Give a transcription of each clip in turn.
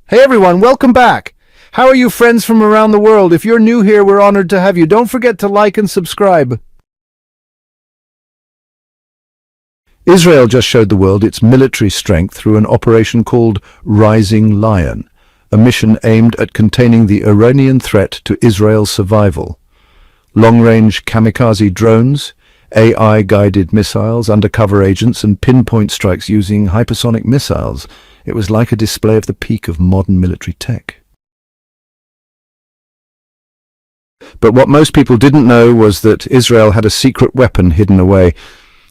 Hey everyone, welcome back. How are you friends from around the world? If you're new here, we're honored to have you. Don't forget to like and subscribe. Israel just showed the world its military strength through an operation called Rising Lion, a mission aimed at containing the Iranian threat to Israel's survival. Long-range kamikaze drones, AI-guided missiles, undercover agents, and pinpoint strikes using hypersonic missiles. It was like a display of the peak of modern military tech. But what most people didn't know was that Israel had a secret weapon hidden away.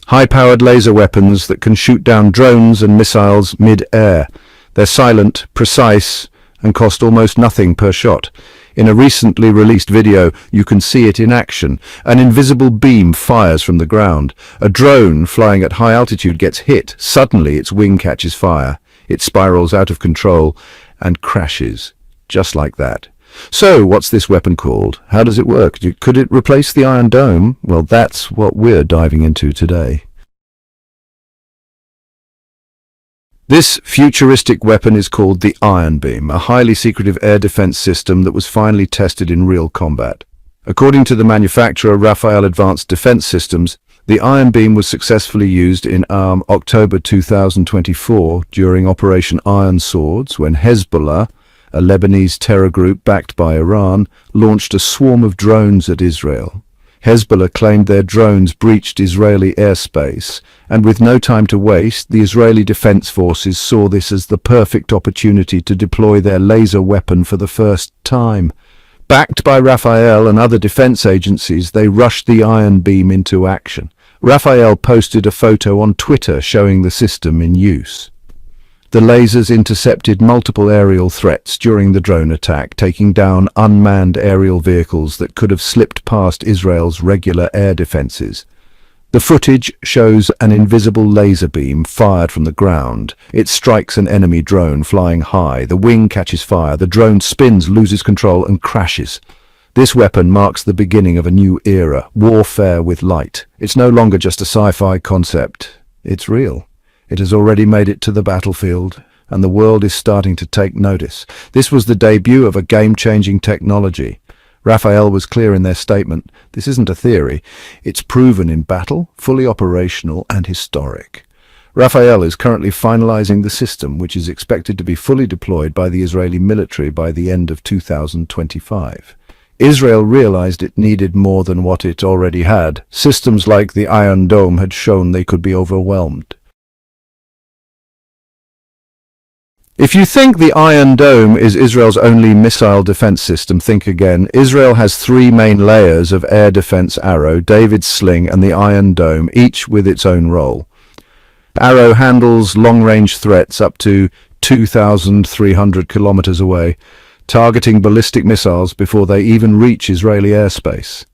High-powered laser weapons that can shoot down drones and missiles mid-air. They're silent, precise, and cost almost nothing per shot. In a recently released video, you can see it in action. An invisible beam fires from the ground. A drone flying at high altitude gets hit. Suddenly, its wing catches fire. It spirals out of control and crashes, just like that. So, what's this weapon called? How does it work? Could it replace the Iron Dome? Well, that's what we're diving into today. This futuristic weapon is called the Iron Beam, a highly secretive air defense system that was finally tested in real combat. According to the manufacturer Rafael Advanced Defense Systems, the Iron Beam was successfully used in October 2024 during Operation Iron Swords, when Hezbollah, a Lebanese terror group backed by Iran, launched a swarm of drones at Israel. Hezbollah claimed their drones breached Israeli airspace, and with no time to waste, the Israeli Defense Forces saw this as the perfect opportunity to deploy their laser weapon for the first time. Backed by Rafael and other defense agencies, they rushed the Iron Beam into action. Rafael posted a photo on Twitter showing the system in use. The lasers intercepted multiple aerial threats during the drone attack, taking down unmanned aerial vehicles that could have slipped past Israel's regular air defenses. The footage shows an invisible laser beam fired from the ground. It strikes an enemy drone flying high. The wing catches fire. The drone spins, loses control, and crashes. This weapon marks the beginning of a new era, warfare with light. It's no longer just a sci-fi concept. It's real. It has already made it to the battlefield, and the world is starting to take notice. This was the debut of a game-changing technology. Rafael was clear in their statement. This isn't a theory. It's proven in battle, fully operational, and historic. Rafael is currently finalizing the system, which is expected to be fully deployed by the Israeli military by the end of 2025. Israel realized it needed more than what it already had. Systems like the Iron Dome had shown they could be overwhelmed. If you think the Iron Dome is Israel's only missile defense system, think again. Israel has three main layers of air defense: Arrow, David's Sling, and the Iron Dome, each with its own role. Arrow handles long-range threats up to 2,300 kilometers away, targeting ballistic missiles before they even reach Israeli airspace.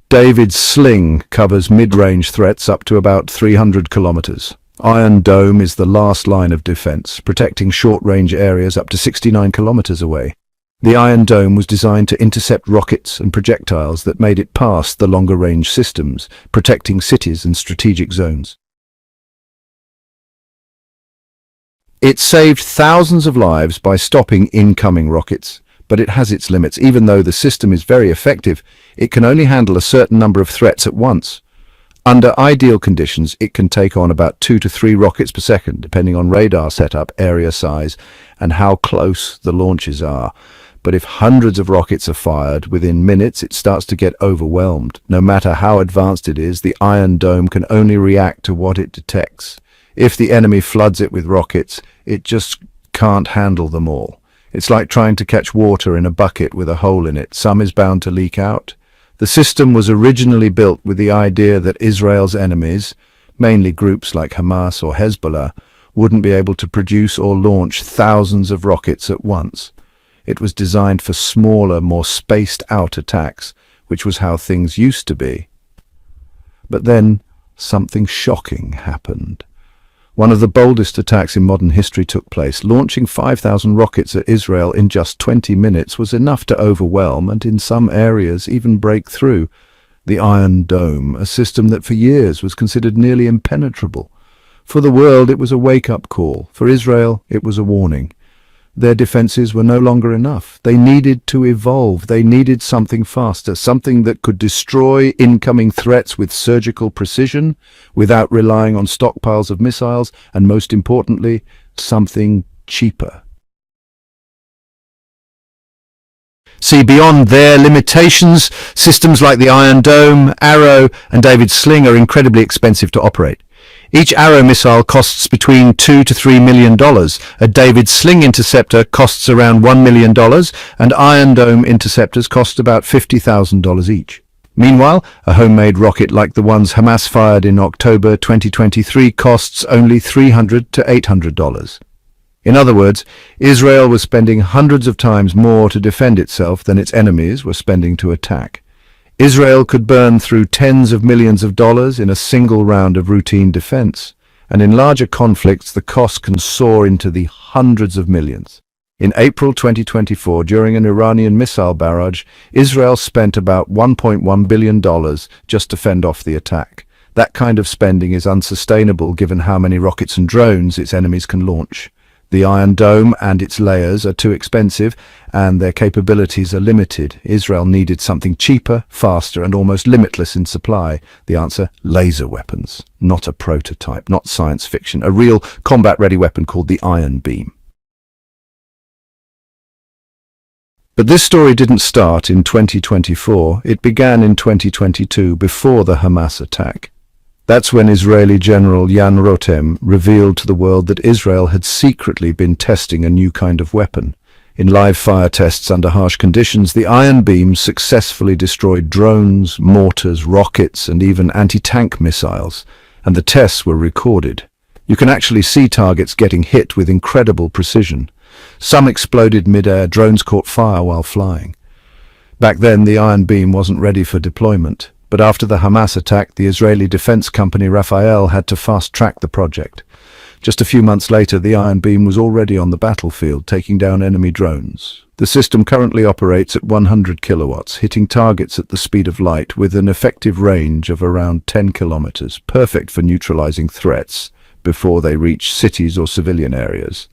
David's Sling covers mid-range threats up to about 300 kilometers. Iron Dome is the last line of defense, protecting short-range areas up to 69 kilometers away. The Iron Dome was designed to intercept rockets and projectiles that made it past the longer-range systems, protecting cities and strategic zones. It saved thousands of lives by stopping incoming rockets, but it has its limits. Even though the system is very effective, it can only handle a certain number of threats at once. Under ideal conditions, it can take on about 2 to 3 rockets per second, depending on radar setup, area size, and how close the launches are. But if hundreds of rockets are fired within minutes, it starts to get overwhelmed. No matter how advanced it is, the Iron Dome can only react to what it detects. If the enemy floods it with rockets, it just can't handle them all. It's like trying to catch water in a bucket with a hole in it. Some is bound to leak out. The system was originally built with the idea that Israel's enemies, mainly groups like Hamas or Hezbollah, wouldn't be able to produce or launch thousands of rockets at once. It was designed for smaller, more spaced-out attacks, which was how things used to be. But then, something shocking happened. One of the boldest attacks in modern history took place. Launching 5,000 rockets at Israel in just 20 minutes was enough to overwhelm and in some areas even break through the Iron Dome, a system that for years was considered nearly impenetrable. For the world, it was a wake-up call. For Israel, it was a warning. Their defenses were no longer enough. They needed to evolve. They needed something faster, something that could destroy incoming threats with surgical precision, without relying on stockpiles of missiles, and most importantly, something cheaper. See, beyond their limitations, systems like the Iron Dome, Arrow, and David's Sling are incredibly expensive to operate. Each Arrow missile costs between $2 to $3 million. A David's Sling interceptor costs around $1 million, and Iron Dome interceptors cost about $50,000 each. Meanwhile, a homemade rocket like the ones Hamas fired in October 2023 costs only $300 to $800. In other words, Israel was spending hundreds of times more to defend itself than its enemies were spending to attack. Israel could burn through tens of millions of dollars in a single round of routine defense, and in larger conflicts the cost can soar into the hundreds of millions. In April 2024, during an Iranian missile barrage, Israel spent about $1.1 billion just to fend off the attack. That kind of spending is unsustainable given how many rockets and drones its enemies can launch. The Iron Dome and its layers are too expensive, and their capabilities are limited. Israel needed something cheaper, faster, and almost limitless in supply. The answer? Laser weapons. Not a prototype, not science fiction. A real combat-ready weapon called the Iron Beam. But this story didn't start in 2024. It began in 2022, before the Hamas attack. That's when Israeli General Yan Rotem revealed to the world that Israel had secretly been testing a new kind of weapon. In live fire tests under harsh conditions, the Iron Beam successfully destroyed drones, mortars, rockets, and even anti-tank missiles, and the tests were recorded. You can actually see targets getting hit with incredible precision. Some exploded mid-air, drones caught fire while flying. Back then, the Iron Beam wasn't ready for deployment. But after the Hamas attack, the Israeli defense company Rafael had to fast-track the project. Just a few months later, the Iron Beam was already on the battlefield, taking down enemy drones. The system currently operates at 100 kilowatts, hitting targets at the speed of light with an effective range of around 10 kilometers, perfect for neutralizing threats before they reach cities or civilian areas.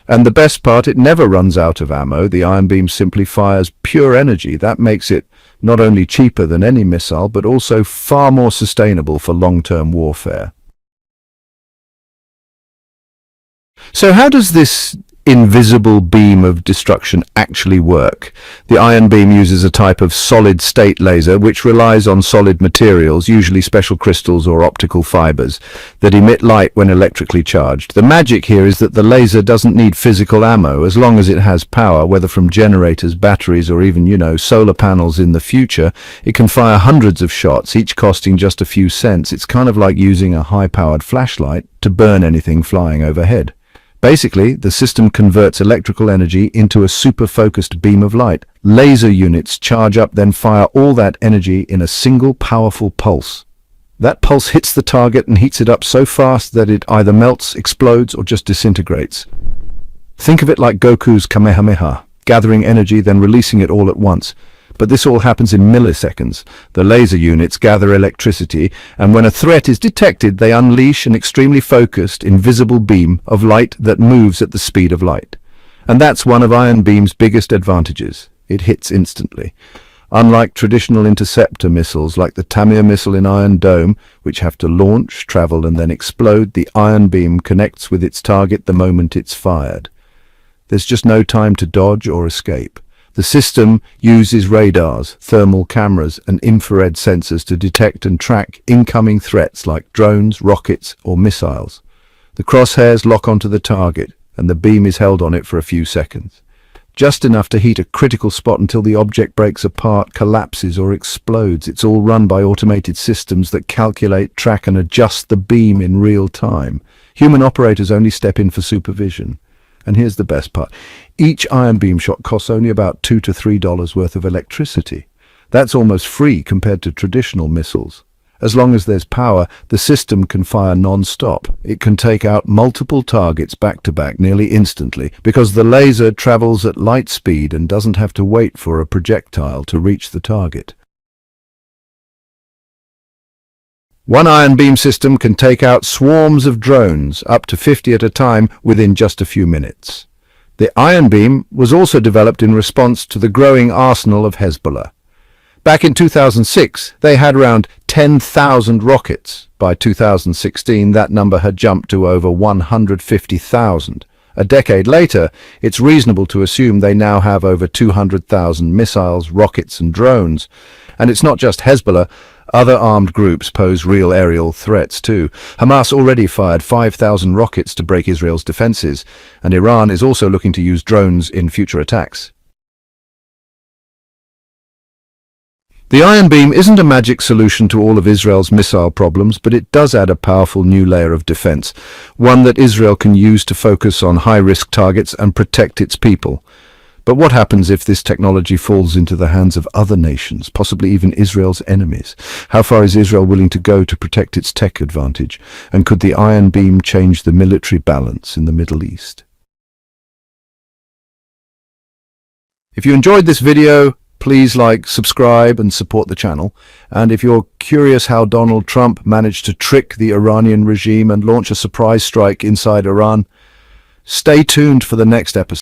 And the best part, it never runs out of ammo. The Iron Beam simply fires pure energy. That makes it not only cheaper than any missile, but also far more sustainable for long-term warfare. So how does this invisible beam of destruction actually work? The Iron Beam uses a type of solid-state laser which relies on solid materials, usually special crystals or optical fibers, that emit light when electrically charged. The magic here is that the laser doesn't need physical ammo. As long as it has power, whether from generators, batteries, or even, solar panels in the future, it can fire hundreds of shots, each costing just a few cents. It's kind of like using a high-powered flashlight to burn anything flying overhead. Basically, the system converts electrical energy into a super-focused beam of light. Laser units charge up, then fire all that energy in a single powerful pulse. That pulse hits the target and heats it up so fast that it either melts, explodes, or just disintegrates. Think of it like Goku's Kamehameha, gathering energy, then releasing it all at once. But this all happens in milliseconds. The laser units gather electricity, and when a threat is detected, they unleash an extremely focused, invisible beam of light that moves at the speed of light. And that's one of Iron Beam's biggest advantages. It hits instantly. Unlike traditional interceptor missiles like the Tamir missile in Iron Dome, which have to launch, travel, and then explode, the Iron Beam connects with its target the moment it's fired. There's just no time to dodge or escape. The system uses radars, thermal cameras, and infrared sensors to detect and track incoming threats like drones, rockets, or missiles. The crosshairs lock onto the target, and the beam is held on it for a few seconds. Just enough to heat a critical spot until the object breaks apart, collapses, or explodes. It's all run by automated systems that calculate, track, and adjust the beam in real time. Human operators only step in for supervision. And here's the best part. Each Iron Beam shot costs only about $2 to $3 worth of electricity. That's almost free compared to traditional missiles. As long as there's power, the system can fire non-stop. It can take out multiple targets back-to-back nearly instantly because the laser travels at light speed and doesn't have to wait for a projectile to reach the target. One Iron Beam system can take out swarms of drones, up to 50 at a time, within just a few minutes. The Iron Beam was also developed in response to the growing arsenal of Hezbollah. Back in 2006, they had around 10,000 rockets. By 2016, that number had jumped to over 150,000. A decade later, it's reasonable to assume they now have over 200,000 missiles, rockets and drones. And it's not just Hezbollah. Other armed groups pose real aerial threats too. Hamas already fired 5,000 rockets to break Israel's defenses, and Iran is also looking to use drones in future attacks. The Iron Beam isn't a magic solution to all of Israel's missile problems, but it does add a powerful new layer of defense, one that Israel can use to focus on high-risk targets and protect its people. But what happens if this technology falls into the hands of other nations, possibly even Israel's enemies? How far is Israel willing to go to protect its tech advantage? And could the Iron Beam change the military balance in the Middle East? If you enjoyed this video, please like, subscribe and support the channel. And if you're curious how Donald Trump managed to trick the Iranian regime and launch a surprise strike inside Iran, stay tuned for the next episode.